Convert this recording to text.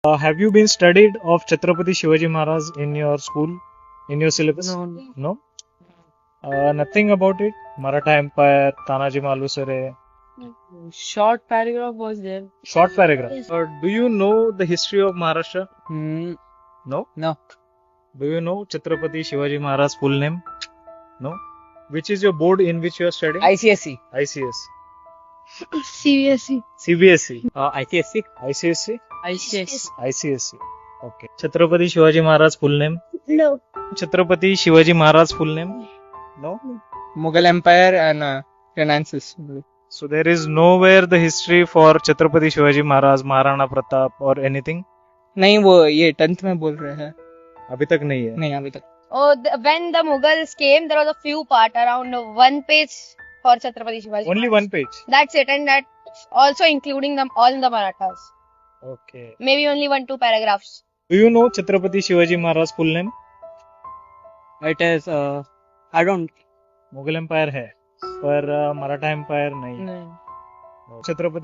Have you been studied of Chhatrapati Shivaji Maharaj in your school, in your syllabus? No. No? Nothing about it? Maratha Empire, Tanaji Malusare. Short paragraph was there. Short paragraph. Do you know the history of Maharashtra? No? No. Do you know Chhatrapati Shivaji Maharaj full name? No? Which is your board in which you are studying? ICSE. ICS. CBSE. CBSE. ICSE. ICSE? ICS. ICSE. Okay. Chhatrapati Shivaji Maharaj full name? No. Chhatrapati Shivaji Maharaj full name? No? Mughal Empire and Renaissance. So there is nowhere the history for Chhatrapati Shivaji Maharaj, Maharana Pratap or anything? नहीं वो ये 10th में बोल रहे हैं. अभी तक नहीं है. नहीं अभी तक. Oh, when the Mughals came, there was a few part around one page for Chhatrapati Shivaji. Only one page. That's it, and that also including them all in the Marathas. Okay. Maybe only 1-2 paragraphs. Do you know Chhatrapati Shivaji Maharaj full name? It is I don't. Mughal empire है पर Maratha empire नहीं. नहीं. छत्रपति